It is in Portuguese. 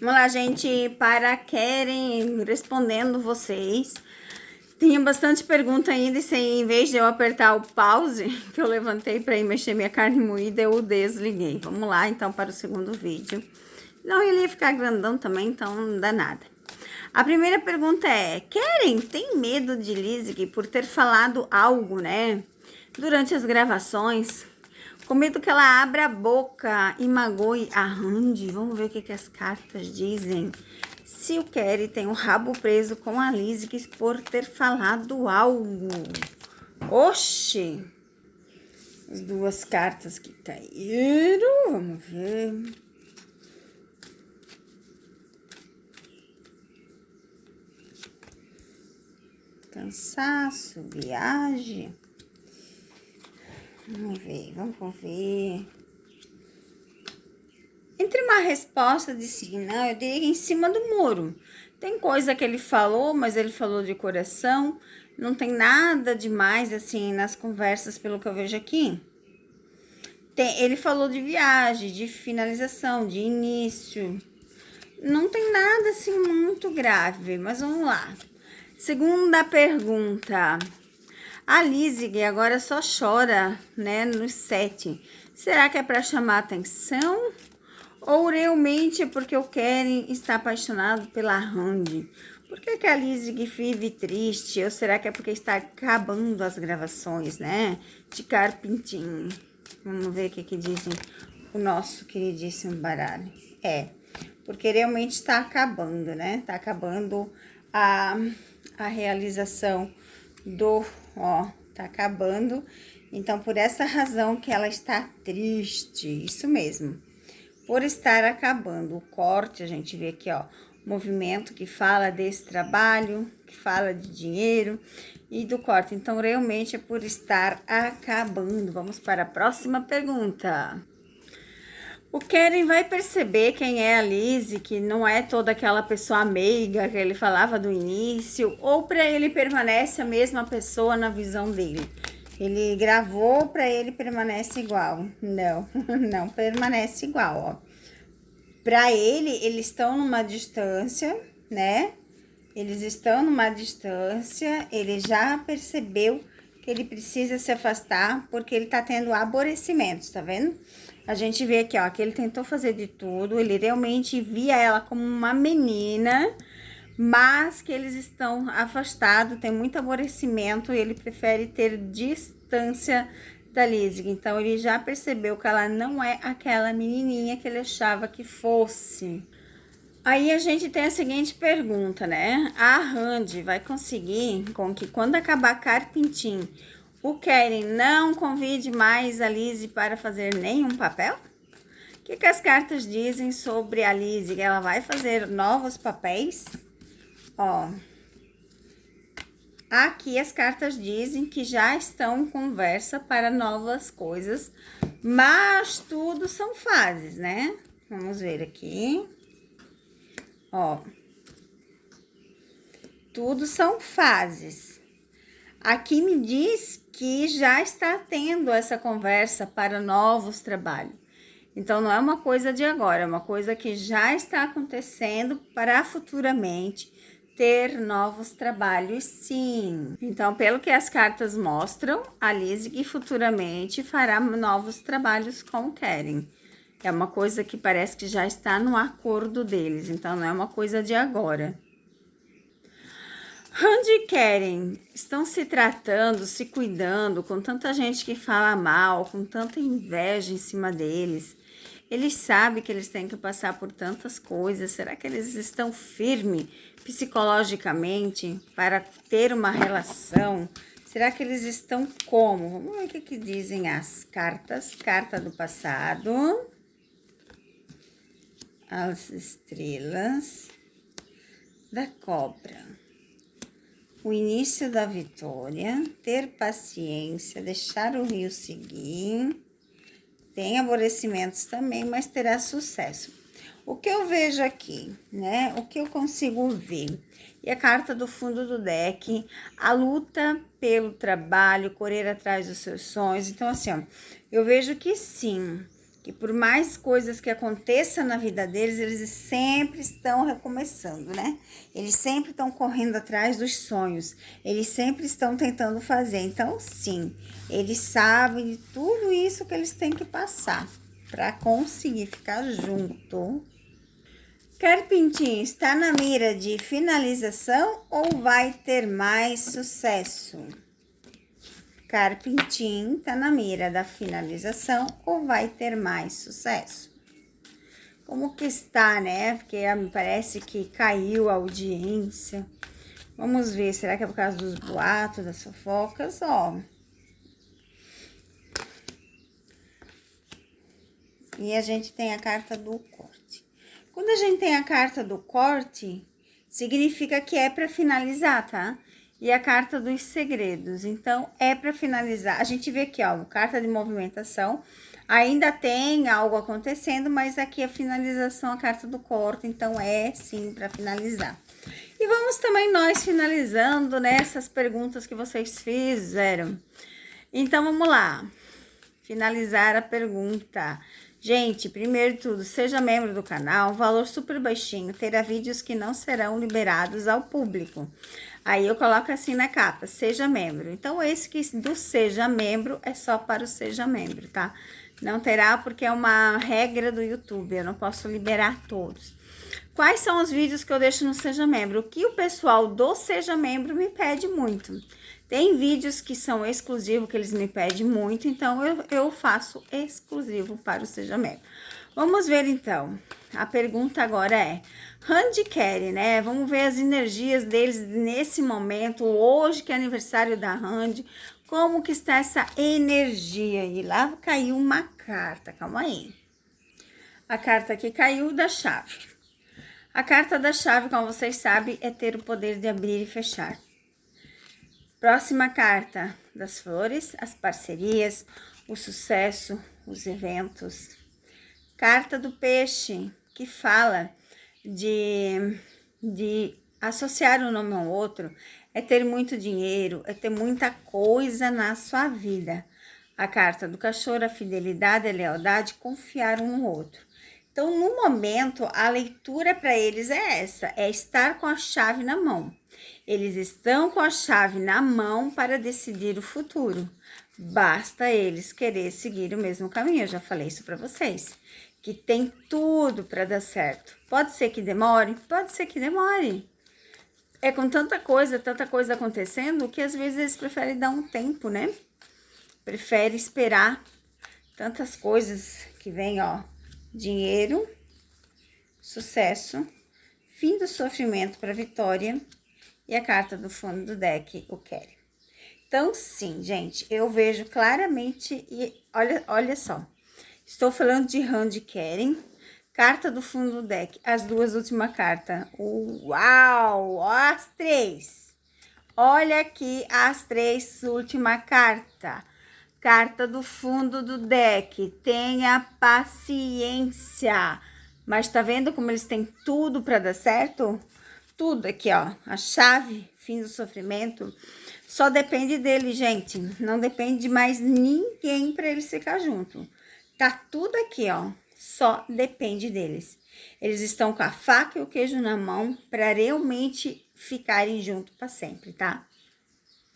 Vamos lá, gente, para Keren, respondendo vocês. Tinha bastante pergunta ainda e em vez de eu apertar o pause, que eu levantei para ir mexer minha carne moída, eu desliguei. Vamos lá, então, para o segundo vídeo. Não, ele ia ficar grandão também, então não dá nada. A primeira pergunta é, Keren tem medo de Lizzie por ter falado algo, né? Durante as gravações, com medo que ela abra a boca e magoe a Randy. Vamos ver o que as cartas dizem. Se o Keren tem o rabo preso com a Lizzie por ter falado algo. Oxi! As duas cartas que caíram. Vamos ver. Cansaço, viagem. Vamos ver. Entre uma resposta de sim, não, eu diria em cima do muro. Tem coisa que ele falou, mas ele falou de coração. Não tem nada demais, assim, nas conversas, pelo que eu vejo aqui. Ele falou de viagem, de finalização, de início. Não tem nada, assim, muito grave, mas vamos lá. Segunda pergunta. A Lizzie agora só chora, né, no 7. Será que é para chamar atenção? Ou realmente é porque o Keren está apaixonado pela Randy? Por que a Lizzie vive triste? Ou será que é porque está acabando as gravações, né, de carpintinho? Vamos ver o que dizem o nosso queridíssimo baralho. Porque realmente está acabando, né? Está acabando a realização do... tá acabando. Então, por essa razão que ela está triste. Isso mesmo. Por estar acabando. O corte, a gente vê aqui, movimento que fala desse trabalho, que fala de dinheiro e do corte. Então, realmente é por estar acabando. Vamos para a próxima pergunta. O Keren vai perceber quem é a Lizzie, que não é toda aquela pessoa meiga que ele falava do início, ou para ele permanece a mesma pessoa na visão dele? Ele gravou, para ele permanece igual. Não, não permanece igual, Para ele, eles estão numa distância, né? Eles estão numa distância, ele já percebeu que ele precisa se afastar porque ele tá tendo aborrecimentos, tá vendo? A gente vê aqui, que ele tentou fazer de tudo, ele realmente via ela como uma menina, mas que eles estão afastados, tem muito aborrecimento e ele prefere ter distância da Lizzie. Então, ele já percebeu que ela não é aquela menininha que ele achava que fosse. Aí a gente tem a seguinte pergunta, né? A Randy vai conseguir com que quando acabar Carpintim, o Keren não convide mais a Lizzie para fazer nenhum papel? O que as cartas dizem sobre a Lizzie? Ela vai fazer novos papéis? Aqui as cartas dizem que já estão em conversa para novas coisas, mas tudo são fases, né? Vamos ver aqui. Tudo são fases. Aqui me diz que já está tendo essa conversa para novos trabalhos. Então, não é uma coisa de agora, é uma coisa que já está acontecendo para futuramente ter novos trabalhos, sim. Então, pelo que as cartas mostram, a Lizzie futuramente fará novos trabalhos com o Keren. É uma coisa que parece que já está no acordo deles, então não é uma coisa de agora. Randy e Keren estão se tratando, se cuidando, com tanta gente que fala mal, com tanta inveja em cima deles. Eles sabem que eles têm que passar por tantas coisas. Será que eles estão firmes psicologicamente para ter uma relação? Será que eles estão como? Vamos ver o que dizem as cartas. Carta do passado. As estrelas. Da cobra. O início da vitória, ter paciência, deixar o rio seguir. Tem aborrecimentos também, mas terá sucesso. O que eu vejo aqui, né? O que eu consigo ver? E a carta do fundo do deck, a luta pelo trabalho, correr atrás dos seus sonhos. Então, assim, eu vejo que sim, que por mais coisas que aconteçam na vida deles, eles sempre estão recomeçando, né? Eles sempre estão correndo atrás dos sonhos, eles sempre estão tentando fazer. Então, sim, eles sabem de tudo isso que eles têm que passar para conseguir ficar junto. Carpintinho está na mira de finalização ou vai ter mais sucesso? Carpintinho está na mira da finalização ou vai ter mais sucesso? Como que está, né? Porque me parece que caiu a audiência. Vamos ver, será que é por causa dos boatos, das fofocas? Ó. E a gente tem a carta do corte. Quando a gente tem a carta do corte, significa que é para finalizar, tá? E a carta dos segredos, então é para finalizar. A gente vê aqui, ó, carta de movimentação, ainda tem algo acontecendo, mas aqui a finalização, a carta do corte, então é sim para finalizar. E vamos também nós finalizando, né, essas perguntas que vocês fizeram. Então vamos lá, finalizar a pergunta. Gente, primeiro de tudo, seja membro do canal, um valor super baixinho, terá vídeos que não serão liberados ao público. Aí eu coloco assim na capa, seja membro. Então, esse que do seja membro é só para o seja membro, tá? Não terá porque é uma regra do YouTube, eu não posso liberar todos. Quais são os vídeos que eu deixo no seja membro? O que o pessoal do seja membro me pede muito. Tem vídeos que são exclusivos, que eles me pedem muito, então eu faço exclusivo para o seja membro. Vamos ver então, a pergunta agora é, Randy Carey, né? Vamos ver as energias deles nesse momento, hoje que é aniversário da Randy, como que está essa energia? E lá caiu uma carta, calma aí. A carta que caiu da chave. A carta da chave, como vocês sabem, é ter o poder de abrir e fechar. Próxima carta das flores, as parcerias, o sucesso, os eventos. Carta do peixe, que fala de associar um nome ao outro, é ter muito dinheiro, é ter muita coisa na sua vida. A carta do cachorro, a fidelidade, a lealdade, confiar um no outro. Então, no momento, a leitura para eles é essa, é estar com a chave na mão. Eles estão com a chave na mão para decidir o futuro. Basta eles querer seguir o mesmo caminho. Eu já falei isso para vocês, que tem tudo para dar certo. Pode ser que demore? Pode ser que demore. É com tanta coisa acontecendo, que às vezes eles preferem dar um tempo, né? Preferem esperar tantas coisas que vem, ó. Dinheiro, sucesso, fim do sofrimento para vitória e a carta do fundo do deck, o Carey. Então, sim, gente, eu vejo claramente e olha só. Estou falando de Randy Carey, carta do fundo do deck, as duas últimas cartas. Uau! Ó, as três. Olha aqui as três últimas cartas. Carta do fundo do deck, tenha paciência. Mas tá vendo como eles têm tudo para dar certo? Tudo aqui, ó, a chave, fim do sofrimento, só depende dele, gente. Não depende de mais ninguém para eles ficar junto. Tá tudo aqui, ó, só depende deles. Eles estão com a faca e o queijo na mão para realmente ficarem juntos para sempre, tá?